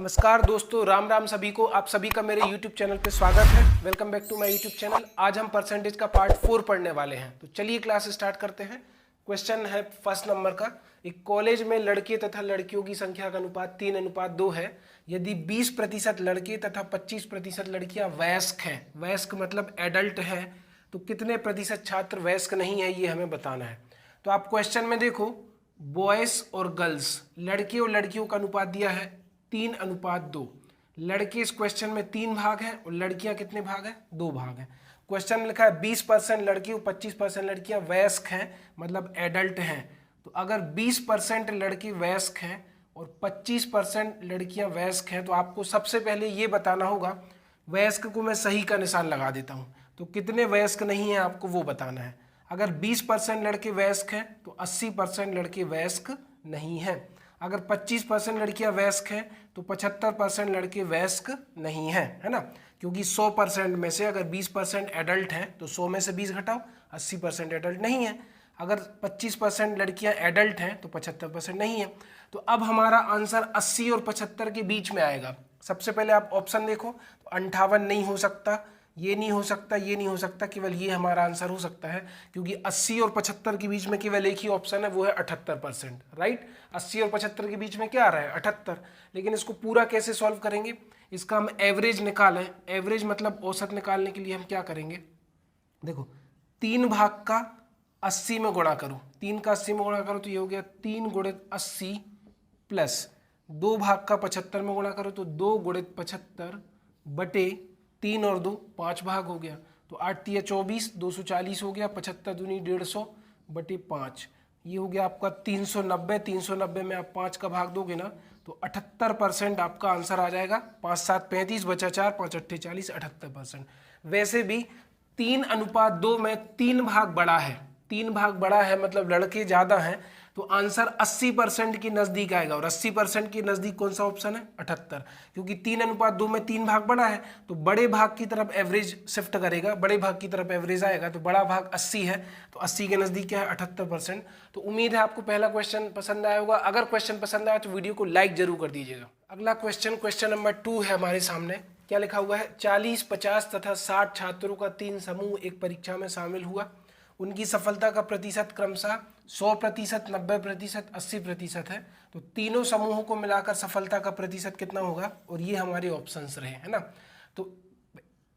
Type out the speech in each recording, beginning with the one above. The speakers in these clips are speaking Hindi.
नमस्कार दोस्तों, राम राम सभी को। आप सभी का मेरे YouTube चैनल पे स्वागत है। Welcome back to my YouTube channel. आज हम परसेंटेज का पार्ट 4 पढ़ने वाले हैं, तो चलिए क्लास स्टार्ट करते हैं। क्वेश्चन है फर्स्ट नंबर का। एक कॉलेज में लड़के तथा लड़कियों की संख्या का अनुपात 3:2 है। यदि 20% लड़के तथा 25% लड़कियां वयस्क हैं, वयस्क मतलब एडल्ट हैं, तो कितने प्रतिशत छात्र वयस्क नहीं है, ये हमें बताना है। तो आप क्वेश्चन में देखो, बॉयज और गर्ल्स, लड़के और लड़कियों का अनुपात दिया है 3:2। लड़के इस क्वेश्चन में 3 भाग हैं और लड़कियां कितने भाग हैं? 2 भाग हैं। क्वेश्चन में लिखा है 20% लड़के और 25% लड़कियां वयस्क हैं, मतलब एडल्ट हैं। तो अगर 20% लड़के वयस्क हैं और 25% लड़कियां वयस्क हैं, तो आपको सबसे पहले ये बताना होगा, वयस्क को मैं सही का निशान लगा देता हूं, तो कितने वयस्क नहीं है आपको वो बताना है। अगर 20% लड़के वयस्क हैं तो 80% लड़के वयस्क नहीं हैं। अगर 25% लड़कियां वयस्क हैं तो 75% लड़के वयस्क नहीं हैं, है ना। क्योंकि 100% में से अगर 20% एडल्ट हैं तो 100 में से 20 घटाओ, 80% एडल्ट नहीं है। अगर 25% लड़कियां एडल्ट हैं तो 75% नहीं है। तो अब हमारा आंसर 80 और 75 के बीच में आएगा। सबसे पहले आप ऑप्शन देखो, तो 58 नहीं हो सकता, ये नहीं हो सकता, ये नहीं हो सकता, केवल ये हमारा आंसर हो सकता है। क्योंकि 80 और 75 के बीच में केवल एक ही ऑप्शन है, वो है 78%, राइट। 80 और 75 के बीच में क्या आ रहा है? 78। लेकिन इसको पूरा कैसे सॉल्व करेंगे? इसका हम एवरेज निकालें। एवरेज मतलब औसत निकालने के लिए हम क्या करेंगे? देखो, 3 भाग का 80 में गुणा करो, 3 का 80 में गुणा करो तो ये हो गया 3 गुणित 80 प्लस 2 भाग का 75 में गुणा करो तो 2 गुणित 75 बटे 3 और 2 5 भाग हो गया। तो 8 तिया 24, 240 हो गया, 75 दूनी 150 बटे 5, ये हो गया आपका 390। 390 में आप 5 का भाग दोगे ना तो 78% आपका आंसर आ जाएगा। 5 7 35 बचा 4, 5 8 40, 78%। वैसे भी 3:2 में 3 भाग बड़ा है, 3 भाग बड़ा है मतलब लड़के ज्यादा हैं, तो आंसर 80% के नजदीक आएगा। और 80% के नजदीक कौन सा ऑप्शन है? 78। क्योंकि 3:2 में 3 भाग बड़ा है तो बड़े भाग की तरफ एवरेज शिफ्ट करेगा, बड़े भाग की तरफ एवरेज आएगा। तो बड़ा भाग 80 है, तो 80 के नजदीक क्या है? 78%। तो उम्मीद है आपको पहला क्वेश्चन पसंद आया होगा। अगर क्वेश्चन पसंद आया तो वीडियो को लाइक जरूर कर दीजिएगा। अगला क्वेश्चन नंबर 2 है हमारे सामने। क्या लिखा हुआ है? 40, 50 तथा 60 छात्रों का 3 समूह एक परीक्षा में शामिल हुआ। उनकी सफलता का प्रतिशत क्रमशः 100%, 90%, 80% है। तो तीनों समूहों को मिलाकर सफलता का प्रतिशत कितना होगा? और ये हमारे ऑप्शंस रहे, है ना। तो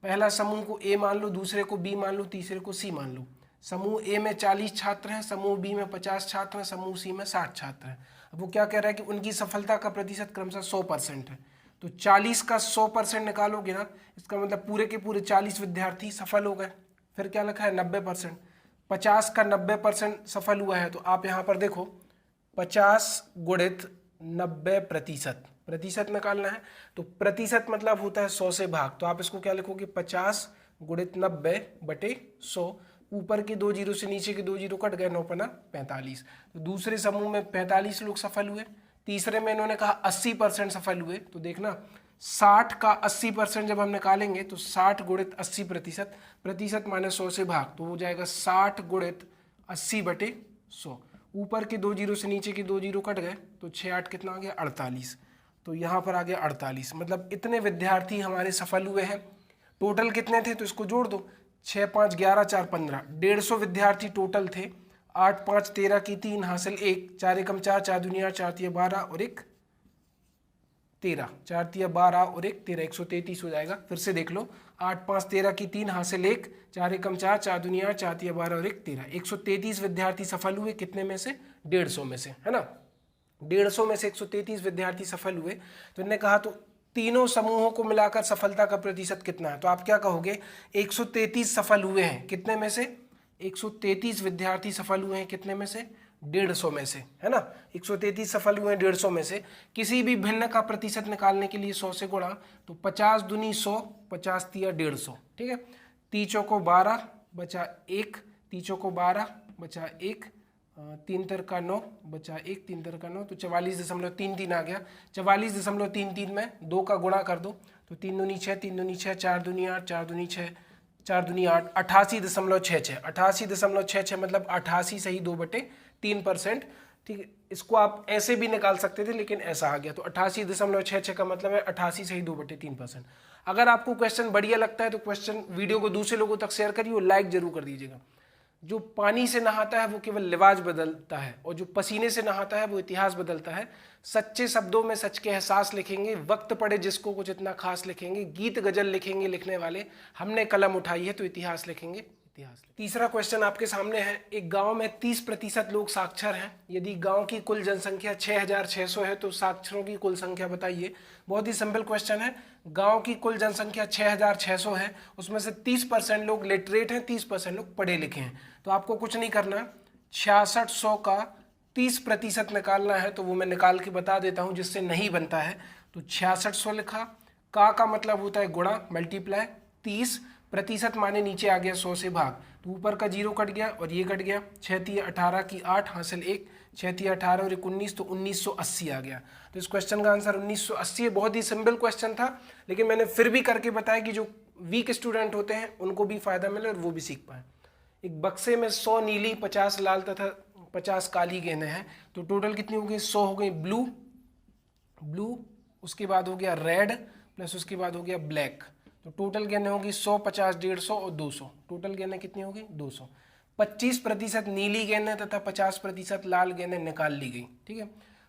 पहला समूह को ए मान लो, दूसरे को बी मान लो, तीसरे को सी मान लो। समूह ए में 40 छात्र हैं, समूह बी में 50 छात्र हैं, समूह सी में 60 छात्र हैं। अब वो क्या कह रहा है कि उनकी सफलता का प्रतिशत क्रमशः 100% है। तो 40 का 100% निकालोगे ना, इसका मतलब पूरे के पूरे 40 विद्यार्थी सफल हो गए। फिर क्या लिखा है? 90%। 50 का 90% सफल हुआ है, तो आप यहाँ पर देखो 50 गुणित 90%, प्रतिशत निकालना है। तो प्रतिशत मतलब होता है 100 से भाग, तो आप इसको क्या लिखोगे? 50 गुणित 90 बटे 100। ऊपर के 2 जीरो से नीचे के 2 जीरो कट गए, 9 पना 45। तो दूसरे समूह में 45 लोग सफल हुए। तीसरे में इन्होंने कहा 80% सफल हुए। तो देखना 60 का 80% जब हम निकालेंगे तो 60 गुणित 80%, प्रतिशत माने 100 से भाग, तो हो जाएगा 60 गुणित 80 बटे 100। ऊपर के 2 जीरो से नीचे के 2 जीरो कट गए, तो 6 8 कितना आ गया? 48। तो यहाँ पर आ गया 48, मतलब इतने विद्यार्थी हमारे सफल हुए हैं। टोटल कितने थे? तो इसको जोड़ दो, 6 5 11 4 15, 150 विद्यार्थी टोटल थे। 8 5 13 की 3 हासिल 1, 4 एकम 4, 4 दुनिया 4 तिया 12 और 1 13, 4 तिया 12 और 1 13, 133 हो जाएगा। फिर से देख लो, 8 5 13 की 3 हासिल 1, 4 एकम 4, 4 दुनिया 4 तिया 12 और 1 13, 133 विद्यार्थी सफल हुए। कितने में से? 150 में से, है ना। 150 में से 133 विद्यार्थी सफल हुए। तो इन्होंने कहा तो तीनों समूहों को मिलाकर सफलता का प्रतिशत कितना है? तो आप क्या कहोगे? 133 सफल हुए हैं। कितने में से? 133 विद्यार्थी सफल हुए हैं। कितने में से? 150 में से, है ना। 133 सफल हुए हैं 150 में से। किसी भी भिन्न का प्रतिशत निकालने के लिए 100 से गुणा, तो 50 दूनी 100, 50 तिया 150, ठीक है। तीचों को 12 बचा 1, तीचों को 12 बचा 1, 3 तर का 9 बचा 1, 3 तर का 9, तो 44.33 आ गया। 44.33 में 2 का गुणा कर दो, तो 3 दूनी 6, 3 दूनी 6, 4 दूनी 8, 4 दूनी 6, 4 दूनी 8, 88.66, 88.66 मतलब 88 सही 2/3%, ठीक है, इसको आप ऐसे भी निकाल सकते थे लेकिन ऐसा आ गया, तो 88.66 का मतलब है 88 सही 2/3%। अगर आपको क्वेश्चन बढ़िया लगता है तो क्वेश्चन वीडियो को दूसरे लोगों तक शेयर करिए और लाइक जरूर कर दीजिएगा। जो पानी से नहाता है वो केवल लिबास बदलता है, और जो पसीने से नहाता है वो इतिहास बदलता है। सच्चे शब्दों में सच के एहसास लिखेंगे, वक्त पड़े जिसको कुछ इतना खास लिखेंगे, गीत गजल लिखेंगे लिखने वाले, हमने कलम उठाई है तो इतिहास लिखेंगे इतिहास। तीसरा क्वेश्चन आपके सामने है, एक गांव में 30% लोग साक्षर हैं। यदि गांव की कुल जनसंख्या 6600 है तो साक्षरों की कुल संख्या बताइए। बहुत ही सिंपल क्वेश्चन है। गांव की कुल जनसंख्या 6600 है, उसमें से 30% लोग लिटरेट हैं, 30% लोग पढ़े लिखे हैं। तो आपको कुछ नहीं करना, 6600 का 30% निकालना है, तो वो मैं निकाल के बता देता हूं जिससे नहीं बनता है। तो 6600 लिखा, का मतलब होता है गुणा, मल्टीप्लाई, 30% माने नीचे आ गया 100 से भाग, तो ऊपर का 0 कट गया और ये कट गया। 6 × 18 की 8 हासिल 1, 6 × 18 और 19 तो 1980 आ गया। तो इस क्वेश्चन का आंसर 1980 है। बहुत ही सिंपल क्वेश्चन था, लेकिन मैंने फिर भी करके बताया कि जो वीक स्टूडेंट होते हैं उनको भी फायदा मिले और वो भी सीख पाए। एक बक्से में 100 नीली, 50 लाल तथा 50 काली गेंदें हैं, तो टोटल कितनी हो गई? 100 हो गई ब्लू, उसके बाद हो गया रेड, प्लस उसके बाद हो गया ब्लैक। तो टोटल गेंदें होगी 100, 50, 150 और 200। टोटल गेंदें कितनी होगी? 200। 25% नीली गेंदें तथा 50% लाल गेंदें निकाल ली गई। ठीक है,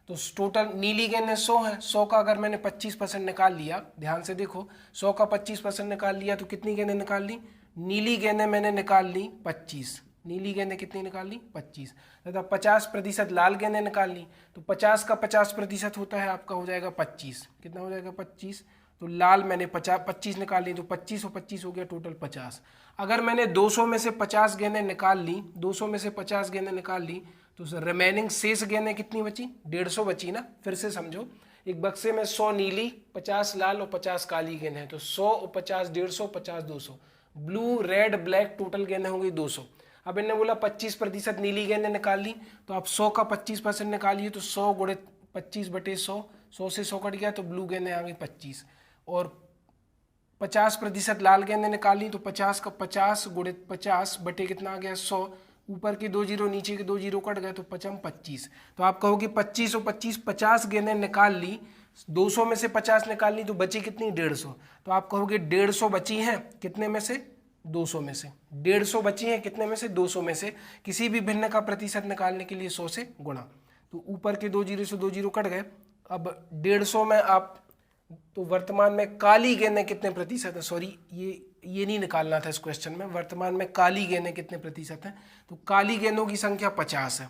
तो टोटल नीली गेंदें 100 है। 100 का अगर मैंने 25% निकाल लिया, ध्यान से देखो, 100 का 25% निकाल लिया तो कितनी गेंदें निकाल ली? नीली गेंदें मैंने निकाल ली 25। नीली गेंदें कितनी निकाल ली? 25 तथा 50% लाल गेंदें निकाल ली। तो 50 का 50% होता है आपका, हो जाएगा 25। कितना हो जाएगा? 25। तो लाल मैंने 25 निकाल ली, तो 25 और 25 हो गया टोटल 50। अगर मैंने 200 में से 50 गेंदें निकाल ली, 200 में से 50 गेंदें निकाल ली, तो रिमेनिंग शेष गेंदें कितनी बची? 150 बची ना। फिर से समझो, एक बक्से में 100 नीली, 50 लाल और 50 काली गेंदें हैं, तो 100 और 50 150, 50 200। ब्लू, रेड, ब्लैक टोटल गेंदें होंगी 200। अब इन्होंने बोला 25% नीली गेंदें निकाल ली, तो आप 100 का 25% निकालिए, तो 100 × 25/100, 100 से 100 कट गया तो ब्लू गेंदें आ गई 25। और 50% लाल गेंदें निकाली, तो 50 का 50 × 50 बटे कितना आ गया? 100। ऊपर के 2 जीरो, नीचे के 2 जीरो कट गए, तो 25। तो आप कहोगे 25 और 25, 50 गेंदें निकाल ली, 200 में से 50 निकाल ली, तो बची कितनी? 150। तो आप कहोगे 150 बची हैं, कितने में से? 200 में से। 150 बची हैं कितने में से? 200 में से। किसी भी भिन्न का प्रतिशत निकालने के लिए 100 से गुणा, तो ऊपर के 2 जीरो से 2 जीरो कट गए। अब 150 में आप, तो वर्तमान में काली गेंदें कितने प्रतिशत है? सॉरी, ये नहीं निकालना था इस क्वेश्चन में। वर्तमान में काली गेंदें कितने प्रतिशत हैं? तो काली गेंदों की संख्या 50 है।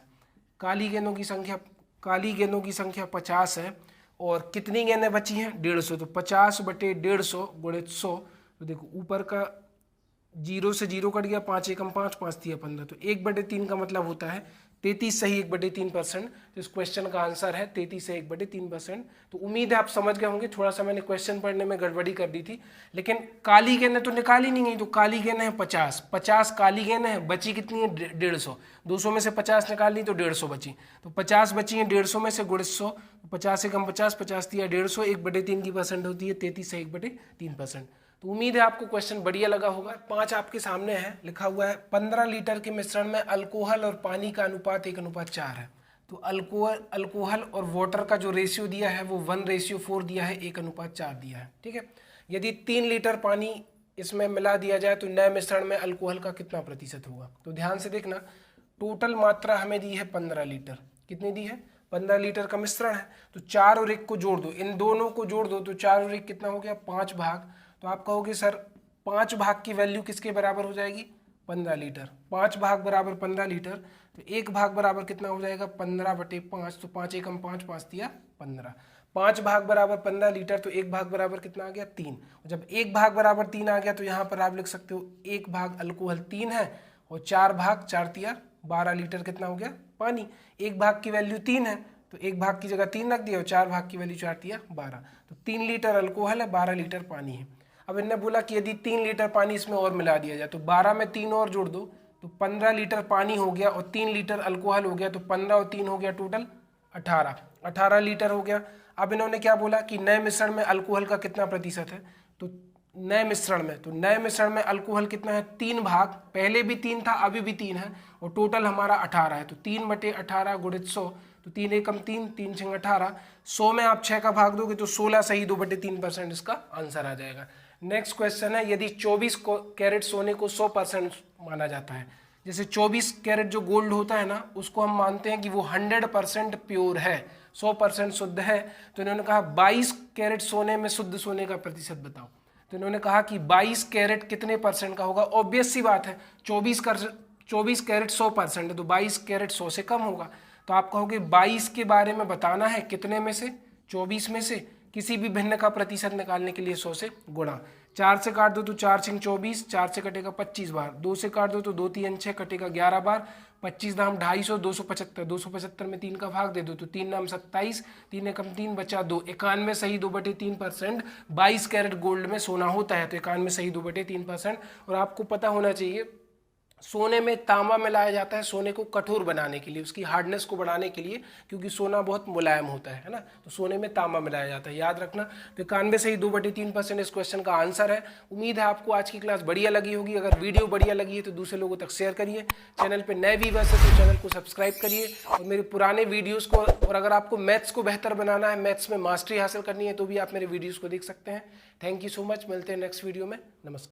काली गेंदों की संख्या 50 है। और कितनी गेंदें बची हैं? 150। तो 50 बटे 150 गुणित 100, तो देखो ऊपर का 0 से 0 कट गया, 5 एकम 5, 5 तिया 15, तो 1/3 का मतलब होता है 33 सही 1/3%। तो इस क्वेश्चन का आंसर है 33 से 1/3%। तो उम्मीद है आप समझ गए होंगे। थोड़ा सा मैंने क्वेश्चन पढ़ने में गड़बड़ी कर दी थी, लेकिन काली गेंदें तो निकाली नहीं गई, तो काली गेंदें हैं 50 काली गेंदें हैं, बची कितनी है? 150। 200 में से 50 निकाल ली तो 150 बची, तो 50 बची हैं 150 में से गुणित 100, 50 एकम 50, 50 तिया 150, 1/3 की परसेंट होती है 33 से 1/3%। तो उम्मीद है आपको क्वेश्चन बढ़िया लगा होगा। 5 आपके सामने है, लिखा हुआ है 15 लीटर के मिश्रण में अल्कोहल और पानी का अनुपात 1:4 है। तो अल्कोहल और वाटर का जो रेशियो दिया है वो 1:4 दिया है, 1:4 दिया है। ठीक है, यदि 3 लीटर पानी इसमें मिला दिया जाए तो नए मिश्रण में अल्कोहल का कितना प्रतिशत होगा? तो ध्यान से देखना, टोटल मात्रा हमें दी है 15 लीटर। कितनी दी है? 15 लीटर का मिश्रण है, तो 4 और 1 को जोड़ दो, इन दोनों को जोड़ दो, तो 4 और 1 कितना हो गया? 5 भाग। तो आप कहोगे सर 5 भाग की वैल्यू किसके बराबर हो जाएगी? 15 लीटर। 5 भाग बराबर 15 लीटर, तो 1 भाग बराबर कितना हो जाएगा? 15/5, तो 5 एकम 5, 5 तिया 15। 5 भाग बराबर 15 लीटर, तो 1 भाग बराबर कितना आ गया? 3। और जब 1 भाग बराबर 3 आ गया तो यहाँ पर आप लिख सकते हो 1 भाग अल्कोहल 3 है, और 4 भाग 4 तिया 12 लीटर कितना हो गया? पानी। 1 भाग की वैल्यू 3 है, तो 1 भाग की जगह 3 रख दिया, और 4 भाग की वैल्यू 4 तिया 12, तो 3 लीटर अल्कोहल है, 12 लीटर पानी है। अब इन्होंने बोला कि यदि 3 लीटर पानी इसमें और मिला दिया जाए, तो 12 में 3 और जोड़ दो, तो 15 लीटर पानी हो गया और 3 लीटर अल्कोहल हो गया, तो 15 और 3 हो गया टोटल 18 लीटर हो गया। अब इन्होंने क्या बोला कि नए मिश्रण में अल्कोहल का कितना प्रतिशत है? तो नए मिश्रण में अल्कोहल कितना है? 3 भाग, पहले भी 3 था, अभी भी 3 है, और टोटल हमारा 18 है, तो 3/18 गुणित 100, तो 3 एकम 3, 3 छंग 18, 100 में आप 6 का भाग दोगे तो 16 सही 2/3% इसका आंसर आ जाएगा। नेक्स्ट क्वेश्चन है, यदि 24 कैरेट सोने को 100% माना जाता है, जैसे 24 कैरेट जो गोल्ड होता है ना, उसको हम मानते हैं कि वो 100% प्योर है, 100% शुद्ध है, तो इन्होंने कहा 22 कैरेट सोने में शुद्ध सोने का प्रतिशत बताओ। तो इन्होंने कहा कि 22 कैरेट कितने परसेंट का होगा। ऑब्वियस सी बात है, 24 कैरेट 100% है, तो 22 कैरेट 100 से कम होगा। तो आप कहोगे 22 के बारे में बताना है, कितने में से, 24 में से, किसी भी भिन्न का प्रतिशत निकालने के लिए 100 से गुणा। 4 से काट दो तो 4 छंग 24, 4 से कटेगा 25 बार, 2 से काट दो तो 2 3 6 कटेगा 11 बार, 25 दाम 250, 275, 275 में 3 का भाग दे दो तो 3 नाम 27, 3 एकम 3 बचा 2, 91 सही 2/3% 22 कैरेट गोल्ड में सोना होता है। तो 91 सही 2/3%। और आपको पता होना चाहिए सोने में तांबा मिलाया जाता है सोने को कठोर बनाने के लिए, उसकी हार्डनेस को बढ़ाने के लिए, क्योंकि सोना बहुत मुलायम होता है ना, तो सोने में तांबा मिलाया जाता है, याद रखना। तो 91 सही 2/3% इस क्वेश्चन का आंसर है। उम्मीद है आपको आज की क्लास बढ़िया लगी होगी। अगर वीडियो बढ़िया लगी है तो दूसरे लोगों तक शेयर करिए। चैनल पर नए व्यूअर्स है तो चैनल को सब्सक्राइब करिए और मेरे पुराने वीडियोज़ को, और अगर आपको मैथ्स को बेहतर बनाना है, मैथ्स में मास्टरी हासिल करनी है, तो भी आप मेरे वीडियोज़ को देख सकते हैं। थैंक यू सो मच, मिलते हैं नेक्स्ट वीडियो में। नमस्कार।